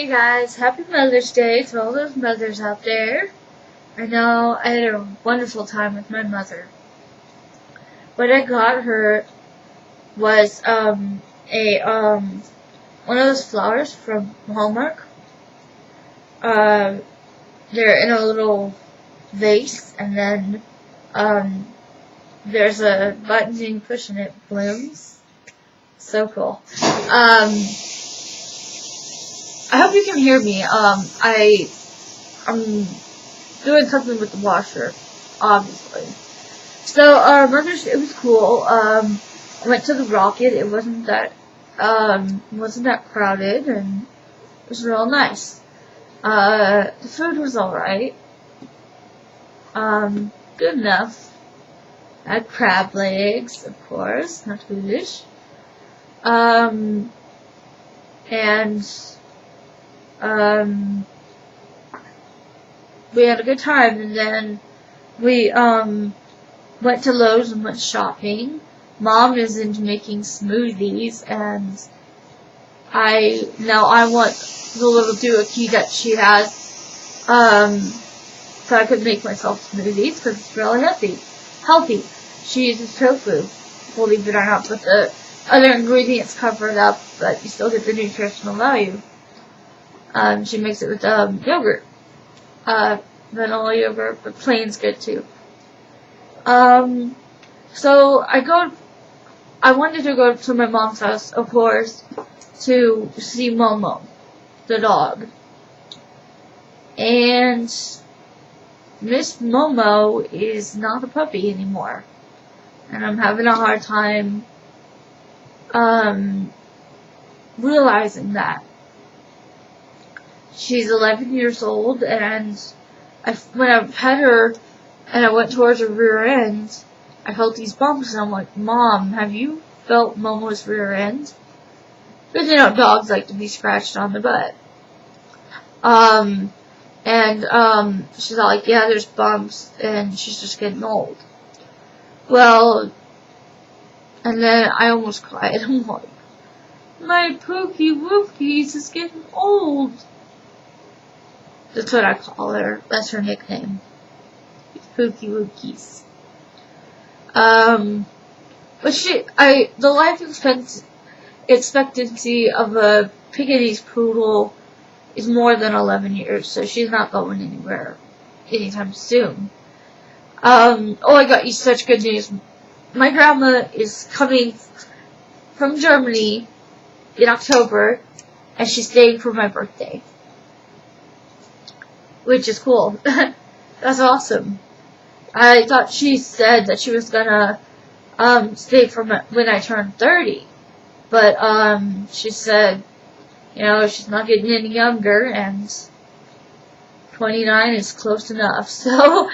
Hey guys, happy Mother's Day to all those mothers out there. I know I had a wonderful time with my mother. What I got her was one of those flowers from Hallmark. They're in a little vase, and then there's a button you push and it blooms. So cool. I hope you can hear me. I'm doing something with the washer, obviously. So, Mother's Day was cool. I went to the Rocket. It wasn't that crowded, and it was real nice. The food was alright. Good enough. I had crab legs, of course, not foolish. We had a good time, and then we went to Lowe's and went shopping. Mom is into making smoothies, and I want the little doohickey that she has, so I could make myself smoothies, because it's really healthy. She uses tofu, believe it or not, but the other ingredients cover it up, but you still get the nutritional value. She makes it with yogurt, vanilla yogurt, but plain's good too. So I wanted to go to my mom's house, of course, to see Momo, the dog. And Miss Momo is not a puppy anymore. And I'm having a hard time realizing that. She's 11 years old, and when I pet her and I went towards her rear end, I felt these bumps, and I'm like, Mom, have you felt Momo's rear end? Because, dogs like to be scratched on the butt. She's all like, yeah, there's bumps, and she's just getting old. Well, and then I almost cried. I'm like, my Pookie Wookies is getting old. That's what I call her. That's her nickname. Pookie Wookies. But the life expectancy of a Pekingese poodle is more than 11 years, so she's not going anywhere anytime soon. I got you such good news. My grandma is coming from Germany in October, and she's staying for my birthday. Which is cool. That's awesome. I thought she said that she was gonna stay for when I turned 30. But she said, she's not getting any younger, and 29 is close enough. So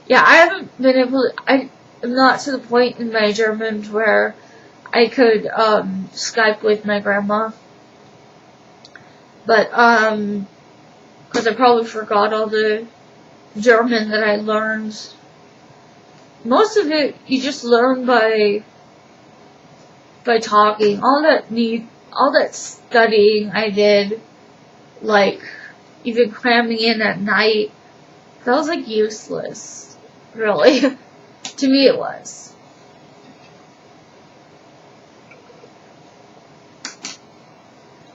yeah, I haven't been able to, I'm not to the point in my German where I could Skype with my grandma. But, because I probably forgot all the German that I learned. Most of it you just learn by talking. All that studying I did, like, even cramming in at night, that was, like, useless. Really. To me it was.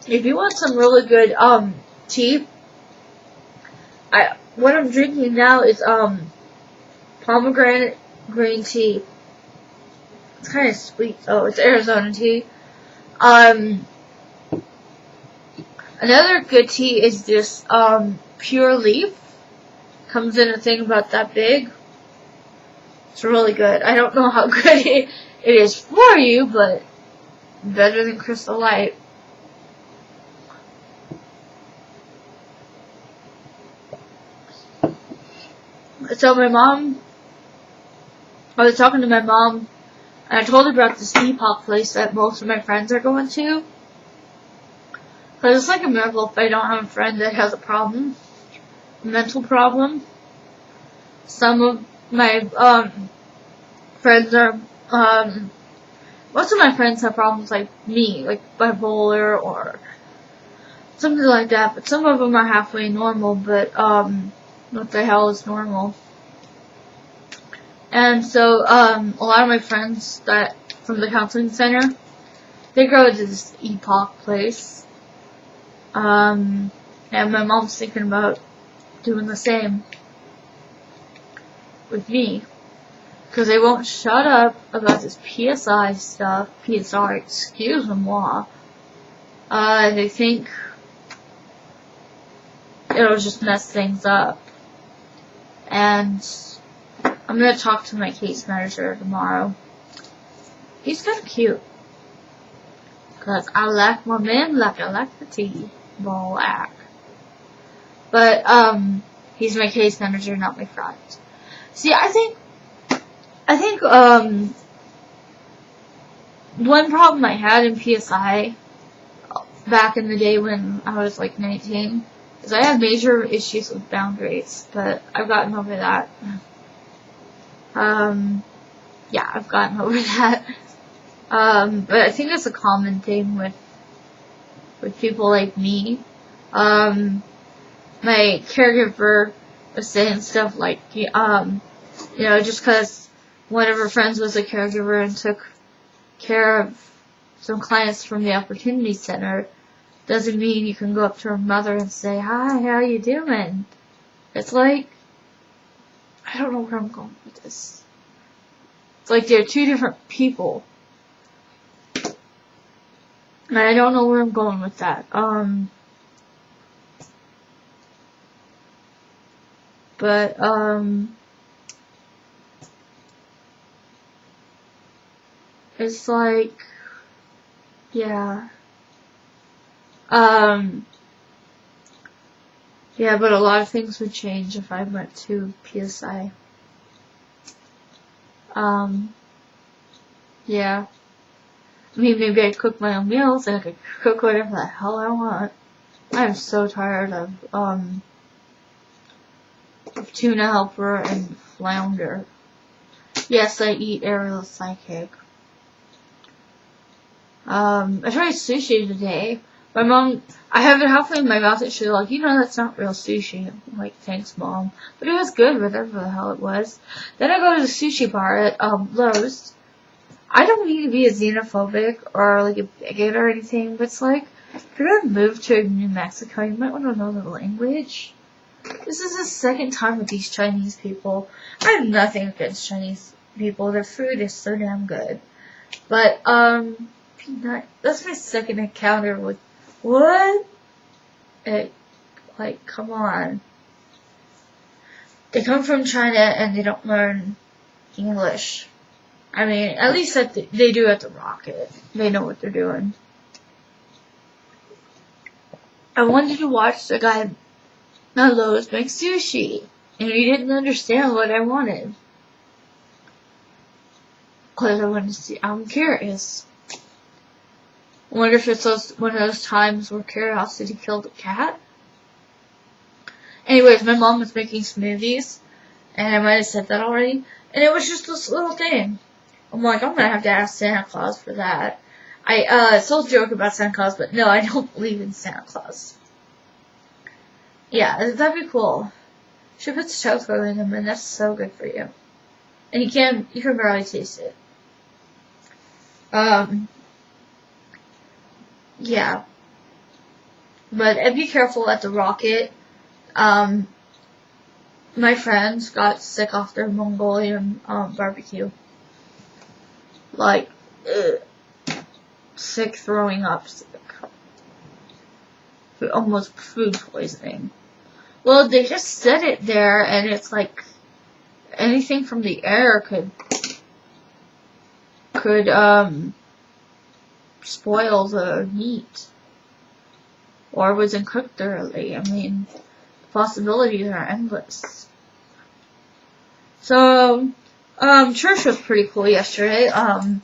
If you want some really good tea, what I'm drinking now is pomegranate green tea. It's kind of sweet though. It's Arizona tea. Another good tea is this Pure Leaf. Comes in a thing about that big. It's really good. I don't know how good it is for you, but better than Crystal Light. So I was talking to my mom, and I told her about this Depop place that most of my friends are going to. Because it's like a miracle if I don't have a friend that has a problem, a mental problem. Some of my friends are most of my friends have problems like me, like bipolar or something like that, but some of them are halfway normal, but, what the hell is normal? And so, a lot of my friends that, from the counseling center, they go to this Epoch place, and my mom's thinking about doing the same with me, because they won't shut up about this PSI stuff, PSR, excuse moi. They think it'll just mess things up. And I'm gonna talk to my case manager tomorrow. He's kinda cute. Cause I like my men like I like the tea. Black. But, he's my case manager, not my friend. See, I think, one problem I had in PSI back in the day when I was like 19 is I had major issues with boundaries, but I've gotten over that. Yeah, I've gotten over that. But I think it's a common thing with people like me. My caregiver was saying stuff like, just cause one of her friends was a caregiver and took care of some clients from the Opportunity Center doesn't mean you can go up to her mother and say, "Hi, how you doing?" It's like, I don't know where I'm going with this. It's like they're two different people. And I don't know where I'm going with that. It's like, yeah. Yeah, but a lot of things would change if I went to PSI. Yeah. I mean, maybe I'd cook my own meals and I could cook whatever the hell I want. I'm so tired of tuna helper and flounder. Yes, I eat Ariel Psychic. I tried sushi today. My mom, I have it halfway in my mouth and she's like, that's not real sushi. I'm like, thanks, Mom. But it was good, whatever the hell it was. Then I go to the sushi bar at, Lowe's. I don't mean to be a xenophobic or like a bigot or anything, but it's like, if you're gonna move to New Mexico, you might want to know the language. This is the second time with these Chinese people. I have nothing against Chinese people. Their food is so damn good. But, that's my second encounter with, what? Like, come on. They come from China and they don't learn English. I mean, at least they do at the Rocket. They know what they're doing. I wanted to watch the guy at Lowe's make sushi, and he didn't understand what I wanted. Because I wanted to see, I'm curious. I wonder if it's one of those times where curiosity killed a cat. Anyways, my mom was making smoothies, and I might have said that already, and it was just this little thing. I'm like, I'm gonna have to ask Santa Claus for that. I still joke about Santa Claus, but no, I don't believe in Santa Claus. Yeah, that'd be cool. She puts tofu in them, and that's so good for you. And you can barely taste it. Yeah. But be careful at the Rocket. My friends got sick off their Mongolian barbecue. Like, sick, throwing up, sick. Almost food poisoning. Well, they just set it there, and it's like anything from the air could spoil the meat, or wasn't cooked thoroughly. I mean, the possibilities are endless. So, church was pretty cool yesterday. I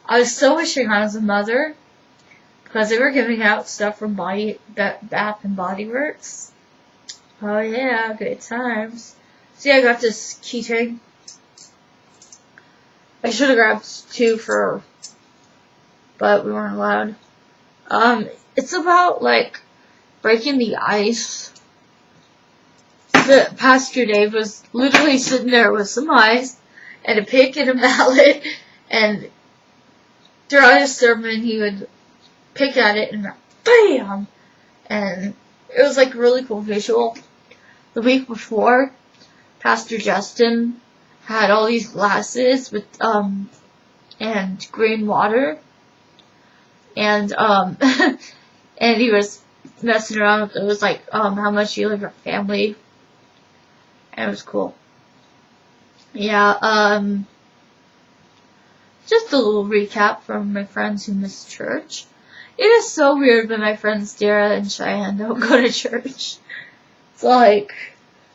was so wishing I was a mother, because they were giving out stuff from Bath and Body Works. Oh yeah, good times. See, I got this keychain. I should have grabbed two for but we weren't allowed. It's about, like, breaking the ice. Pastor Dave was literally sitting there with some ice and a pick and a mallet, and throughout his sermon he would pick at it and BAM! And it was like a really cool visual. The week before, Pastor Justin had all these glasses with and green water, and and he was messing around with it. It was like how much you love your family, and it was cool. Yeah, just a little recap from my friends who miss church. It is so weird when my friends Dara and Cheyenne don't go to church. It's like,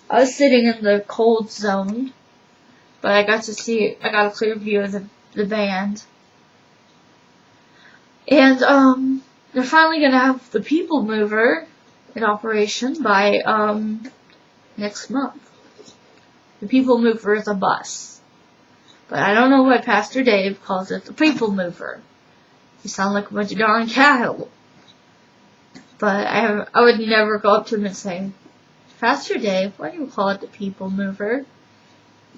I was sitting in the cold zone, but I got a clear view of the band. And, they're finally gonna have the People Mover in operation by, next month. The People Mover is a bus. But I don't know why Pastor Dave calls it the People Mover. You sound like a bunch of darn cattle. But I would never go up to him and say, Pastor Dave, why do you call it the People Mover?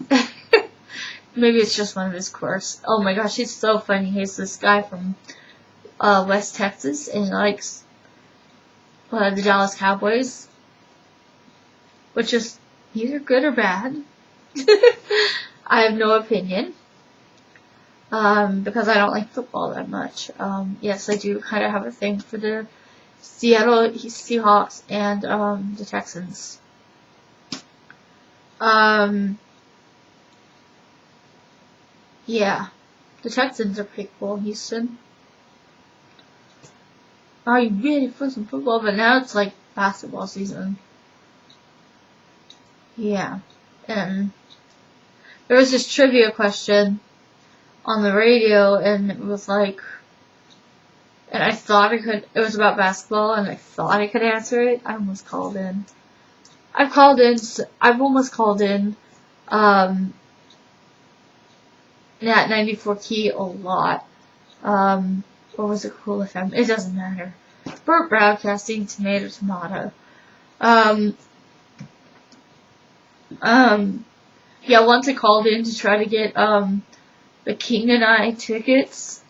Maybe it's just one of his quirks. Oh my gosh, he's so funny. He's this guy from West Texas, and he likes the Dallas Cowboys, which is either good or bad. I have no opinion, because I don't like football that much. Yes, I do kind of have a thing for the Seattle Seahawks and the Texans. Yeah, the Texans are pretty cool in Houston. Are you ready for some football? But now it's like basketball season. Yeah, and there was this trivia question on the radio, and it was like, and I thought it was about basketball, and I thought I could answer it. I almost called in. I've almost called in, at 94 Key a lot. What was it, Cool FM? It doesn't matter. Burt Broadcasting, tomato. Yeah, once I called in to try to get, the King and I tickets.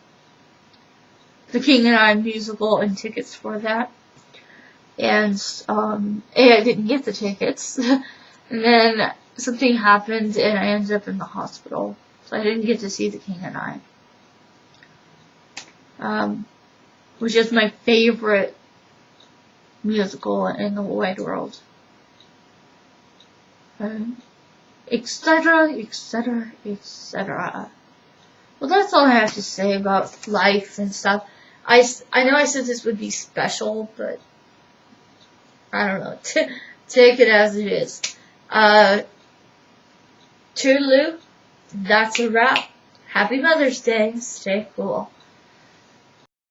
The King and I musical and tickets for that. And, I didn't get the tickets. And then something happened and I ended up in the hospital. So I didn't get to see the King and I. Which is my favorite musical in the whole wide world. Etc., etc., etc. Well, that's all I have to say about life and stuff. I know I said this would be special, but I don't know. Take it as it is. Toodaloo. That's a wrap. Happy Mother's Day. Stay cool.